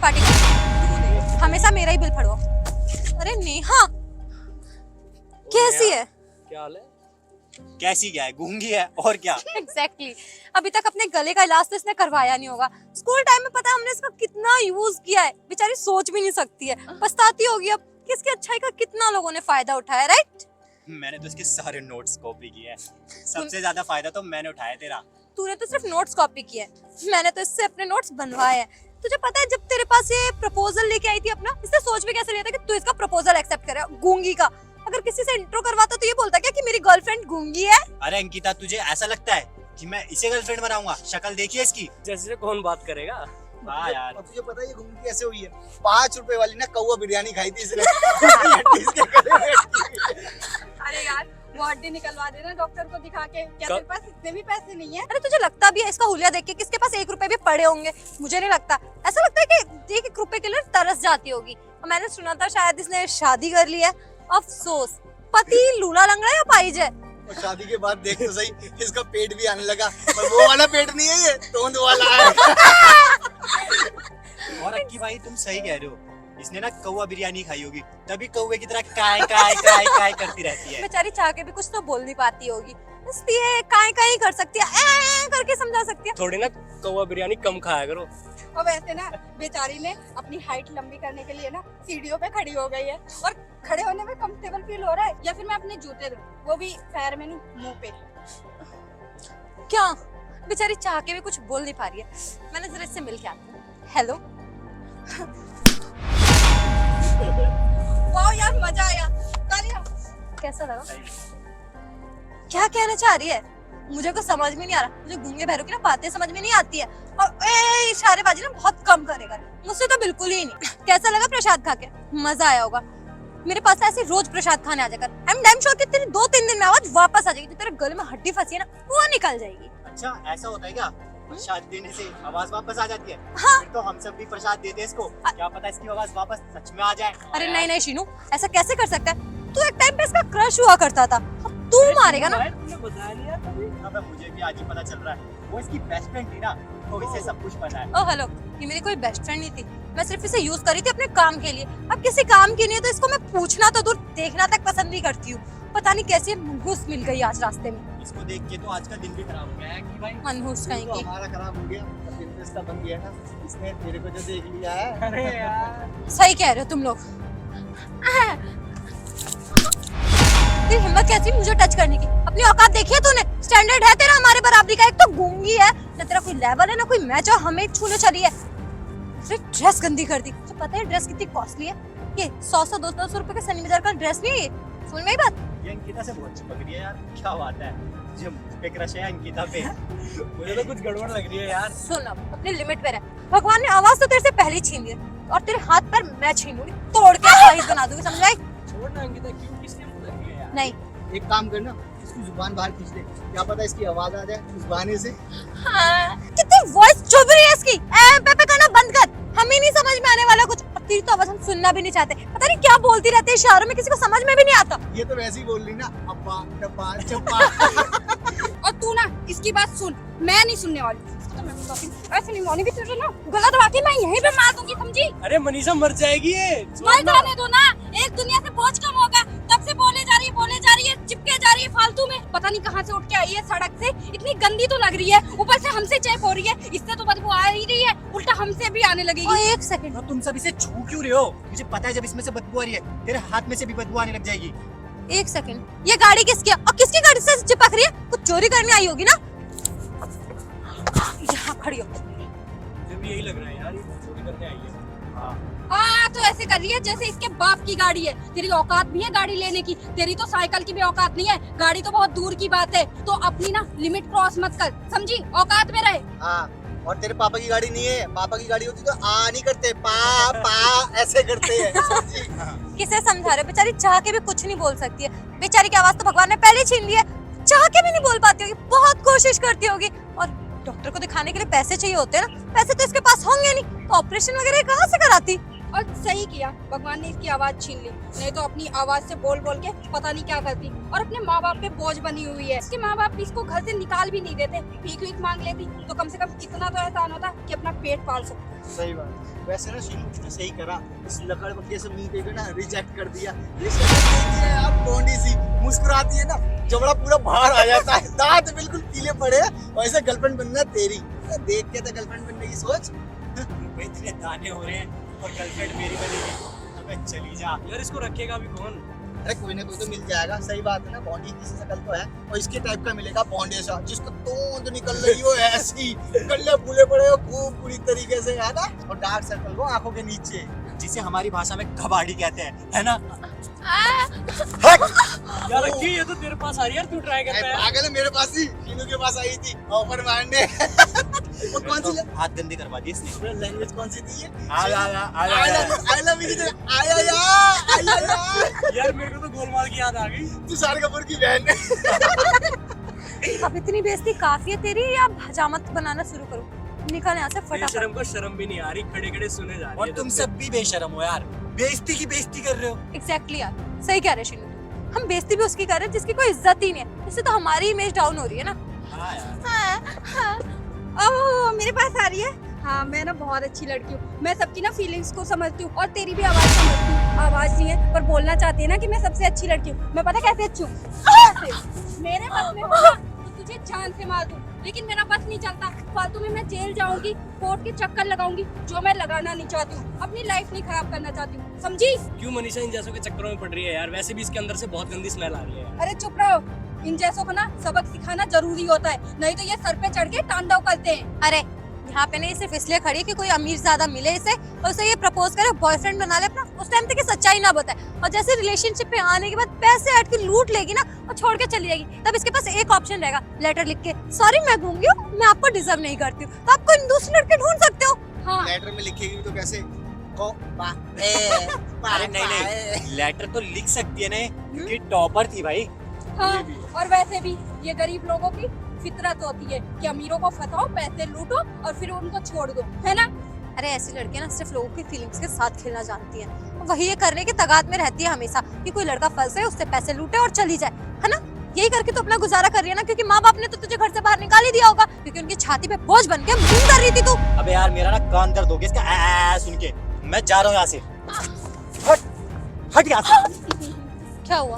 Party कर, हमेशा मेरा ही बिल फड़ो। अरे नेहा कैसी है? क्या हाल है? कैसी क्या है, गूंगी है और क्या। एग्जैक्टली अभी तक अपने गले का इलाज तो इसने करवाया नहीं होगा। स्कूल टाइम में पता है हमने इसका कितना यूज किया है, बेचारी सोच भी नहीं सकती है, पछताती होगी अब कि इसकी अच्छाई का कितना लोगों ने फायदा उठाया। राइट, मैंने तो इसके सारे नोट्स कॉपी किए हैं, सबसे ज्यादा फायदा तो मैंने उठाया तेरा। तूने तो सिर्फ नोट्स कॉपी किए, मैंने तो इससे अपने नोट्स बनवाए हैं। तुझे पता है जब तेरे पास ये प्रपोजल लेके आई थी अपना, इसने सोच भी कैसे लिया था कि तू इसका प्रपोजल एक्सेप्ट करे, गूंगी का। अगर किसी से इंट्रो करवाता तो ये बोलता क्या कि मेरी गर्लफ्रेंड गूंगी है। अरे अंकिता, तुझे ऐसा लगता है कि मैं इसे गर्लफ्रेंड बनाऊंगा? शक्ल देखिए इसकी। जैसे कौन बात करेगा? हाँ यार, और तुझे पता है ये घूमती कैसे हुई है? 5 रुपए वाली ना कौवा बिरयानी खाई थी इसने। अरे यार बॉडी निकलवा देना डॉक्टर को दिखा के, क्या कब? तेरे पास इतने भी पैसे नहीं है? अरे तुझे लगता भी है इसका हुलिया देख के किसके पास 1 रुपए भी पड़े होंगे? मुझे नहीं लगता। ऐसा लगता है कि 1 रुपए के लिए तरस जाती होगी। और मैंने सुना था शायद इसने शादी कर ली है। अफसोस, पति लूला लंगड़ा या पाइज है। और शादी के बाद देख तो सही, इसका पेट भी आने लगा, पर वो वाला पेट नहीं है, ये तोंद वाला है। और अक्की भाई तुम सही कह रहे हो, इसने ना कौवा बिरयानी खाई होगी, तभी कौवे की तरह काय काय काय काय करती रहती है। बेचारी चाह के भी कुछ तो बोल नहीं पाती होगी, इसलिए काई काई कर सकती है, ऐ करके समझा सकती है। थोड़ी ना कौवा बिरयानी कम खाया करो। और वैसे ना बेचारी ने अपनी हाइट लंबी करने के लिए ना सीढ़ियों पे खड़ी हो गई है, और खड़े होने में कंफर्टेबल फील हो रहा है। या फिर मैं अपने जूते दूं, वो भी पैर में नहीं मुंह पे। क्या बेचारी चाह के भी कुछ बोल नहीं पा रही है। मैंने जरा इससे मिल के आती हूँ। हेलो, वाह यार मजा आया। तालियां। कैसा लगा? क्या कहना चाह रही है? मुझे कुछ समझ में नहीं आ रहा। मुझे गूंगे बहरों की ना बातें समझ में नहीं आती है, और इशारेबाजी ना बहुत कम करेगा, मुझसे तो बिल्कुल ही नहीं। कैसा लगा प्रसाद खा के? मजा आया होगा। मेरे पास ऐसे रोज प्रसाद खाने आ जाकर, आई एम डैम श्योर कि तेरी 2-3 दिन में आवाज वापस आ जाएगी। जो तेरे गले में हड्डी फंसी है ना, वो निकल जाएगी। अच्छा ऐसा होता है क्या? प्रसाद देने से आवाज वापस आ जाती है? हाँ। फिर तो हम सब भी प्रसाद देते हैं इसको, क्या पता इसकी आवाज वापस सच में आ जाए। अरे नहीं नहीं शीनू, ऐसा कैसे कर सकता है? तू एक टाइम पे इसका क्रश हुआ करता था, अब तू मारेगा ना। तुमने बताया नहीं यार कभी। अबे मुझे भी आज ही पता चल रहा है, वो इसकी बेस्ट फ्रेंड थी ना, तो इसे सब कुछ पता है। ओ हेलो, ये मेरी कोई बेस्ट फ्रेंड नहीं थी, मैं सिर्फ इसे यूज करी थी अपने काम के लिए। अब किसी काम की नहीं है तो इसको मैं पूछना तो दूर देखना तक पसंद नहीं करती हूँ। पता नहीं कैसे मनहूस मिल गई आज रास्ते में। इसको देख के तो आज का दिन भी खराब हो गया है कि भाई। मनहूस कहीं तो की। हमारा खराब हो गया, अब इंटरेस्ट का बन गया ना, इसने तेरे को जो देख लिया है। अरे यार सही कह रहे हो तुम लोग। तेरी हिम्मत कैसी मुझे टच करने की? अपनी औकात देखी है तूने? स्टैंडर्ड है तेरा हमारे बराबरी का? एक तो गूंगी है, ना तेरा कोई लेवल है ना कोई मैच, और हमें छूने चली है। ड्रेस गंदी कर दी। तो पता है ड्रेस कितनी कॉस्टली है? ये 100-200 रुपए का सनी बाजार का ड्रेस नहीं है ये। सुन मेरी बात। ये अंकिता से बहुत चिपक रही है यार, क्या बात है? मुझे मुझ पे क्रश है अंकिता पे। मुझे तो कुछ गड़बड़ लग रही है यार। सुन अब अपनी लिमिट पे रह। भगवान ने आवाज तो तेरे से पहले छीन ली है, और तेरे हाथ पर मैं छीनूंगी, तोड़ के साइज बना दूंगी, समझ आई? छोड़ ना अंकिता, क्यों किसने मुंह लग रही है यार? नहीं। एक काम करना, इसकी जुबान बाहर खींच दे, क्या पता इसकी आवाज आ जाए उस बहाने से। हाँ, कितनी वॉइस चुभ रही है इसकी। पे करना बंद कर, हमें नहीं समझ में आने वाला कुछ। और तेरी तो आवाज हम सुनना भी नहीं चाहते, पता नहीं क्या बोलती रहती है इशारों में, किसी को समझ में भी नहीं आता। ये तो वैसे ही बोल रही ना, अब्बा डब्बा चप्पा। और तू ना इसकी बात सुन, मैं नहीं सुनने वाली। ऐसे नहीं मोनी भी तुझे ना गलत बात है, मैं यहीं पे मार दूंगी, समझी? अरे मनीषा मर जाएगी ये। मर जाने दो ना, एक दुनिया से बोझ कम होगा। तब से बोले जा रही है, चिपके जा रही है फालतू में। पता नहीं कहाँ से उठ के आई है सड़क से, इतनी गंदी तो लग रही है, ऊपर से हमसे चेप हो रही है, इससे तो बदबू आ ही रही है, उल्टा हमसे भी आने लगेगी। और एक सेकंड, तो तुम सब इसे छू क्यों रहे हो? मुझे पता है जब इसमें से बदबू आ रही है, तेरे हाथ में से भी बदबू आने लग जाएगी। एक सेकंड, ये गाड़ी किसकी है और किसकी गाड़ी से चिपक रही है? कुछ चोरी करने आई होगी ना? यहाँ खड़ी हो। मुझे भी यही लग रहा है यार, ये चोरी करने आई है। हाँ तो ऐसे कर रही है जैसे इसके बाप की गाड़ी है। तेरी औकात भी है गाड़ी लेने की, तेरी तो साइकिल की भी औकात नहीं है, गाड़ी तो बहुत दूर की बात है। तो अपनी ना लिमिट क्रॉस मत कर, समझी? औकात में रहे। हाँ, और तेरे पापा की गाड़ी नहीं है, पापा की गाड़ी होती तो आ नहीं करते, पा ऐसे करते हैं, समझी? किसे समझा रहे हो? बेचारी चाह के भी कुछ नहीं बोल सकती है। बेचारी की आवाज तो भगवान ने पहले छीन ली है, चाह के भी नहीं बोल पाती होगी, बहुत कोशिश करती होगी। और डॉक्टर को दिखाने के लिए पैसे चाहिए होते हैं ना, पैसे तो इसके पास होंगे नहीं, तो ऑपरेशन वगैरह कहाँ से कराती? और सही किया, भगवान ने इसकी आवाज छीन ली, नहीं तो अपनी आवाज से बोल बोल के पता नहीं क्या करती और अपने माँ बाप पे बोझ बनी हुई है। इसके माँ बाप इसको घर से निकाल भी नहीं देते, भीख भीख मांग लेती तो कम से कम इतना तो एहसान होता कि अपना पेट पाल सकती। सही बात। वैसे ना शीनू उसने सही करा, इस लकड़ बग्गे से मुंह देकर ना रिजेक्ट कर दिया। ये शक्ल देखी है आप, बॉन्डी सी मुस्कुराती है ना, जबड़ा पूरा बाहर आ जाता है, दांत बिल्कुल पीले पड़े हैं, वैसे गर्लफ्रेंड बनना तेरी। देख के तो गर्लफ्रेंड बनने की सोच। इतने दाने हो रहे हैं और गर्लफ्रेंड मेरी बनेगी। अबे चली जा यार इसको रखेगा भी कौन? अरे कोई ना कोई तो मिल जाएगा। सही बात है ना, बॉन्डी की शक्ल तो है और इसके टाइप का मिलेगा बॉन्ड ऐसा जिसको तोंद निकल रही हो ऐसी, कल्ले फूले पड़े हो खूब पूरी तरीके से, है ना, और डार्क सर्कल हो आंखों के नीचे, जिसे हमारी भाषा में कबाड़ी कहते हैं, है ना? यार रखी, ये तो तेरे पास आ रही है यार, तू ट्राई कर रहा है। पागल है, मेरे पास ही शीनू के पास आई थी ऑफर मारने। वो कौन सी हाथ गंदे करवा दिए इसने। लैंग्वेज कौन सी थी ये? I love you. आया यार मेरे को तो गोलमाल की याद आ गई। तुषार कपूर की बहन है। अब इतनी बेइज्जती काफी है तेरी, या हजामत बनाना शुरू करो? निकल यहाँ से फटाफट। बेशरम को शर्म भी नहीं आ रही, खड़े खड़े सुने जा रही और है। तुम सब भी बेशरम हो यार, बेइज्जती की बेइज्जती कर रहे हो। एग्जैक्टली यार, सही कह रहे शीनू, हम बेइज्जती भी उसकी कर रहे हैं जिसकी कोई इज्जत ही नहीं है। इससे तो हमारी इमेज डाउन हो रही है ना। हाँ यार। ओह मेरे पास आ रही है। हाँ मैं ना बहुत अच्छी लड़की हूँ, मैं सबकी ना फीलिंग्स को समझती हूँ और तेरी भी आवाज समझती हूँ। आवाज नहीं है पर बोलना चाहती है ना कि मैं सबसे अच्छी लड़की हूँ। मैं पता कैसे अच्छी हूँ? कैसे? मेरे बस में होगा तो तुझे जान से मार दूँ, लेकिन मेरा बस नहीं चलता। फालतू में मैं जेल जाऊंगी, कोर्ट के चक्कर लगाऊंगी, जो मैं लगाना नहीं चाहती हूँ। अपनी लाइफ नहीं खराब करना चाहती हूँ, समझी? क्यों मनीषा इन जैसों के चक्करों में पड़ रही है यार? वैसे भी इसके अंदर से बहुत गंदी स्मेल आ रही है यार। अरे चुप रहो, इन जैसों को ना सबक सिखाना जरूरी होता है, नहीं तो ये सर पे चढ़ के तांडव करते हैं। अरे यहाँ पे नहीं, सिर्फ इसलिए खड़ी है कि कोई अमीर ज्यादा मिले इसे और उसे ये प्रपोज करे, बॉयफ्रेंड बना ले अपना, उस टाइम तक ये सच्चाई ना बताए, और जैसे रिलेशनशिप पे आने के बाद पैसे हट के लूट लेगी ना और छोड़ के चली जाएगी, तब इसके पास एक ऑप्शन रहेगा, लेटर लिख के, सॉरी मैं गूंगी हूँ, मैं आपको डिजर्व नहीं करती हूँ, तो आप कोई दूसरी लड़के ढूंढ सकते हो। हाँ लेटर में लिखेगी तो कैसे? अरे नहीं, लेटर तो लिख सकती है ना, क्योंकि टॉपर थी भाई। हाँ, और वैसे भी ये गरीब लोगों की फितरत होती है कि अमीरों को फंसाओ, पैसे लूटो और फिर उनको छोड़ दो, है ना? अरे ऐसी लड़कियां ना सिर्फ लोगों की फीलिंग्स के साथ खेलना जानती हैं, वही ये करने की तगाद में रहती है हमेशा कि कोई लड़का फंसे, उससे पैसे लूटे और चली जाए, है ना? यही करके तो अपना गुजारा कर रही है ना, क्योंकि माँ बाप ने तो तुझे घर से बाहर निकाल ही दिया होगा, क्योंकि उनकी छाती पे बोझ बन के मुंह कर रही थी तू। अबे यार मेरा ना कान दर्द हो गया इसका आ सुन के, मैं जा रहा हूँ यहाँ से। हट यहाँ से। क्या हुआ?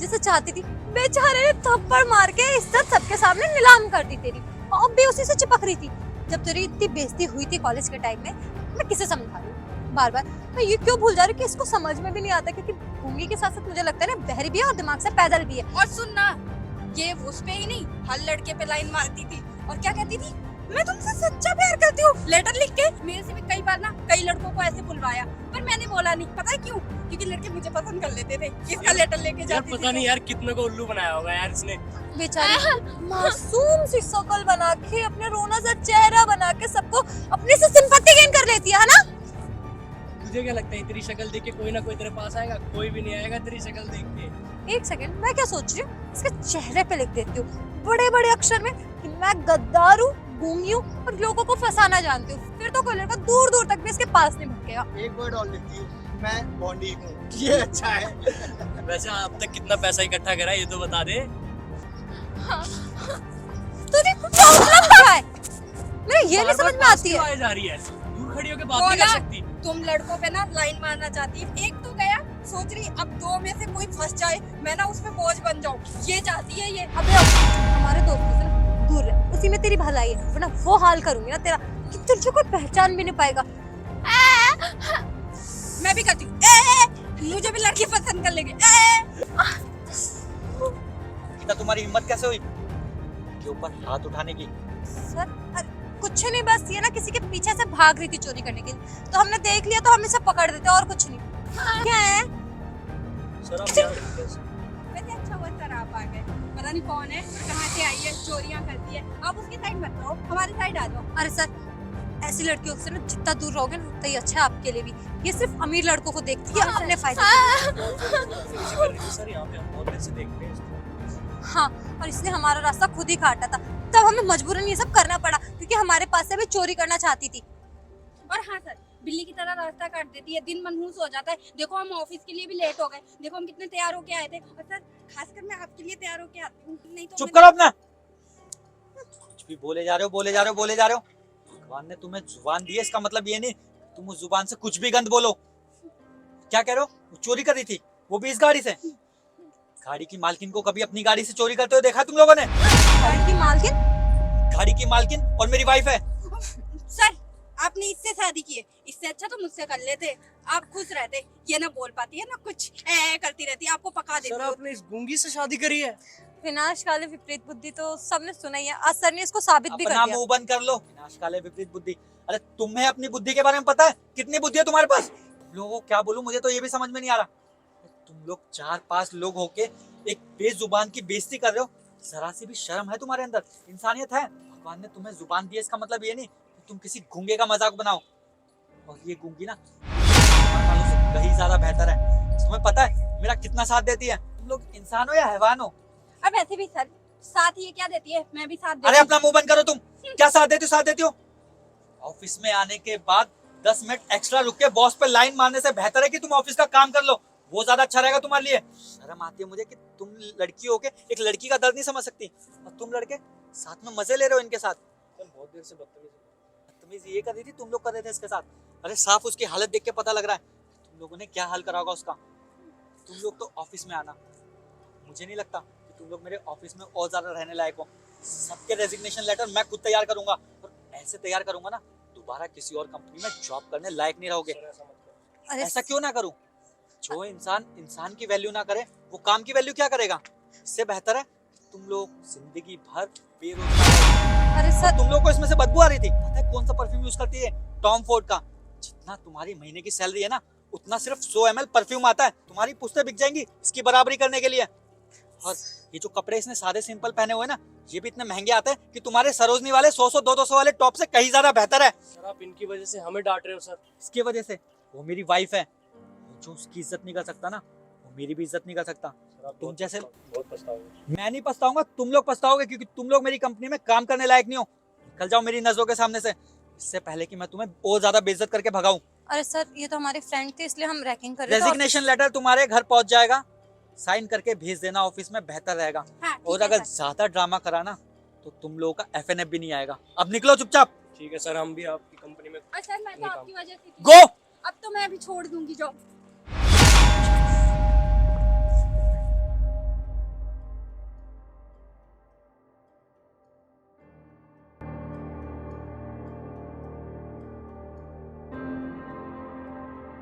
जिसे चाहती थी बेचारे ने थप्पड़ मार के इज्जत सबके सामने नीलाम कर दी तेरी, और अब भी उसी से चिपक रही थी। जब तेरी इतनी बेइज्जती हुई थी कॉलेज के टाइम में, मैं किसे समझा रही हूँ बार बार? मैं ये क्यों भूल जा रही हूँ कि इसको समझ में भी नहीं आता, क्योंकि गूंगी के साथ साथ मुझे लगता है ना बहरी भी है और दिमाग से पैदल भी है। और सुन ना, ये उस पे ही नहीं हर लड़के पे लाइन मारती थी और क्या कहती थी, मैं तुमसे सच्चा प्यार करती हूँ, लेटर लिख के। मेरे से भी कई बार ना कई लड़कों को ऐसे बुलवाया, पर मैंने बोला नहीं। पता है क्यों? क्योंकि लड़के मुझे पसंद कर लेते थे, इसका लेटर लेके यार जाती पता नहीं यार कितने को उल्लू बनाया होगा यार इसने। बेचारी मासूम सी शकल बना के, अपने रोना सा चेहरा बना के सबको अपने से सिंपैथी गेन कर लेती है ना? तुझे क्या लगता है तेरी शक्ल देख के कोई ना कोई तेरे पास आएगा? कोई भी नहीं आएगा तेरी शक्ल देख के। एक सेकंड, मैं क्या सोच रही हूँ, इसके चेहरे पे लिख देती हूँ बड़े बड़े अक्षर में कि मैं गद्दार हूँ, गूंगी हूँ और लोगों को फंसाना जानती हूँ, फिर तो कोई लड़का दूर दूर तक भी इसके पास नहीं भटकेगा। एक वर्ड और लिखती हूँ, मैं बॉन्डी हूँ, ये अच्छा है। वैसे अब तक कितना पैसा इकट्ठा करा ये तो बता दे। तुझे प्रॉब्लम क्या है? मेरे ये नहीं समझ में आती है। क्यों जा रही है? दूर खड़ी होकर बात नहीं कर सकती? तुम लड़कों पे ना लाइन मारना चाहती है। एक तो गया, सोच रही अब दो में से कोई फंस जाए, मैं ना उसमें बोझ बन जाऊं, ये चाहती है ये। अबे हमारे दोस्तों से ना दूर रह, उसी में तेरी भलाई है, वरना वो हाल करूंगी ना तेरा कि तुझे कोई पहचान भी नहीं पाएगा। मैं भी करती हूँ, मुझे भी लड़की पसंद कर लेंगे। इतना तुम्हारी हिम्मत कैसे हुई के ऊपर हाथ उठाने की? सर कुछ नहीं, बस ये ना किसी के पीछे से भाग रही थी चोरी करने के लिए, तो हमने देख लिया तो हम इसे पकड़ देते, और कुछ नहीं। क्या है? शराब क्या करती है? वैसे अच्छा हुआ सर आप आ गए, पता नहीं कौन है, कहाँ से आई है, चोरियां करती है। आप उसकी साइड मत रहो, हमारी साइड आ जाओ। अरे सर, ऐसी लड़कियों से ना जितना दूर रहोगे ना उतना ही अच्छा है आपके लिए भी। ये सिर्फ अमीर लड़कों को देखती है अपने फायदे के। सर यहाँ पे हम बहुत देर से देख रहे हैं इसको। हाँ, और इसने हमारा रास्ता खुद ही काटा था, तब हमें मजबूरन ये सब करना पड़ा क्योंकि हमारे पास से भी चोरी करना चाहती थी। और हाँ सर, बिल्ली की तरह रास्ता काट देती है, दिन मनहूस हो जाता है। देखो हम ऑफिस के लिए भी लेट हो गए, देखो हम कितने तैयार होके आए थे। और सर खासकर मैं आपके लिए तैयार होके आती हूँ, नहीं तो चुप मैं- करो अपना। कुछ भी बोले जा रहे हो, बोले जा रहे हो, बोले जा रहे हो। भगवान ने तुम्हें जुबान दी है, इसका मतलब ये नहीं तुम उस जुबान से कुछ भी गंद बोलो। क्या कह रहे हो? वो चोरी कर रही थी, वो भी इस गाड़ी से। गाड़ी की मालकिन को कभी अपनी गाड़ी से चोरी करते हुए देखा तुम लोगों ने? गाड़ी की मालकिन? गाड़ी की मालकिन और मेरी वाइफ है। सर आपने इससे शादी की है, इससे अच्छा तो मुझसे कर लेते, आप खुश रहते। ये ना बोल पाती है ना कुछ करती रहती है, आपको पका देती सर है। आपने इस गूंगी से शादी करी है? विनाशकाले विपरीत बुद्धि तो सबने सुना ही है, आज सर ने इसको साबित भी कर अपना दिया। मुंह बंद कर लो। विनाशकाले विपरीत बुद्धि। अरे तुम्हें अपनी बुद्धि के बारे में पता है? कितनी बुद्धि है तुम्हारे पास? तुम लोगों को क्या बोलूं, मुझे तो ये भी समझ में नहीं आ रहा। तुम लोग 4-5 लोग होके एक बेजुबान की बेइज्जती कर रहे हो। जरा सी भी शर्म है तुम्हारे अंदर? इंसानियत है? भगवान ने तुम्हें जुबान दी है, इसका मतलब ये नहीं कि तुम किसी गूंगे का मजाक बनाओ। और ये गूंगी ना वालों से कहीं ज्यादा बेहतर है। तुम्हें पता है मेरा कितना साथ देती है? तुम लोग इंसान हो या हैवान हो? अब ऐसे भी सर साथ ये क्या देती है, मैं भी साथ देती अरे हूँ। अपना मुंह बंद करो। तुम क्या साथ देती हो? साथ देती हो? ऑफिस में आने के बाद 10 मिनट एक्स्ट्रा रुक के बॉस पे लाइन मारने से बेहतर है कि तुम ऑफिस का काम कर लो। वो ज्यादा अच्छा रहेगा तुम्हारे लिए। शर्म आती है मुझे कि तुम लड़की हो के एक लड़की का दर्द नहीं समझ सकती, और तुम लड़के साथ में मजे ले रहे हो इनके साथ। सर बहुत देर से बदतमीजी ये कर रही थी, तुम लोग कर रहे थे इसके साथ। अरे साफ उसकी हालत देख के पता लग रहा है तुम लोगों ने क्या हाल करा होगा उसका। तुम लोग तो ऑफिस में आना, मुझे नहीं लगता कि तुम लोग मेरे ऑफिस में और ज्यादा रहने लायक हो। सबके रेजिग्नेशन लेटर मैं खुद तैयार करूंगा, और ऐसे तैयार करूंगा ना दोबारा किसी और कंपनी में जॉब करने लायक नहीं रहोगे। अरे ऐसा क्यों ना करूं? जो इंसान इंसान की वैल्यू ना करे वो काम की वैल्यू क्या करेगा? इससे बेहतर है तुम लोग जिंदगी भर बेरोजगार रहो। अरे सर, तुम लोग को इसमें से बदबू आ रही थी। पता है कौन सा परफ्यूम यूज करती है? टॉम फोर्ड का। जितना तुम्हारी महीने की सैलरी है ना, उतना सिर्फ 100 ml परफ्यूम आता है। तुम्हारी पुश्तें बिक जाएंगी इसकी बराबरी करने के लिए। और ये जो कपड़े इसने सादे सिंपल पहने हुए ना, ये भी इतने महंगे आते हैं कि तुम्हारे सरोजनी वाले 100-100 200 वाले टॉप से कहीं ज्यादा बेहतर है। सर आप इनकी वजह से हमें डांट रहे हो सर। इसकी वजह से वो मेरी वाइफ है, जो उसकी इज्जत नहीं कर सकता ना, वो मेरी भी इज्जत नहीं कर सकता। सर आप तुम जैसे बहुत पछताओगे। मैं नहीं पछताऊंगा, तुम लोग पछताओगे, क्योंकि तुम लोग मेरी कंपनी में काम करने लायक नहीं हो। निकल जाओ मेरी नजरों के सामने से, इससे पहले कि मैं तुम्हें और ज्यादा बेइज्जत करके भगाऊं। अरे सर ये तो हमारे फ्रेंड थे इसलिए हम रैकिंग कर रहे थे। रेजिग्नेशन लेटर तुम्हारे घर पहुंच जाएगा, साइन करके भेज देना ऑफिस में, बेहतर रहेगा। हाँ, ठीक और है अगर सर। ज्यादा ड्रामा करा ना तो तुम लोगों का FNF भी नहीं आएगा। अब निकलो चुपचाप, ठीक है सर, हम भी आपकी कंपनी में और सर मैं तो नहीं काम। आपकी वजह से गो। अब तो मैं भी छोड़ दूंगी जॉब।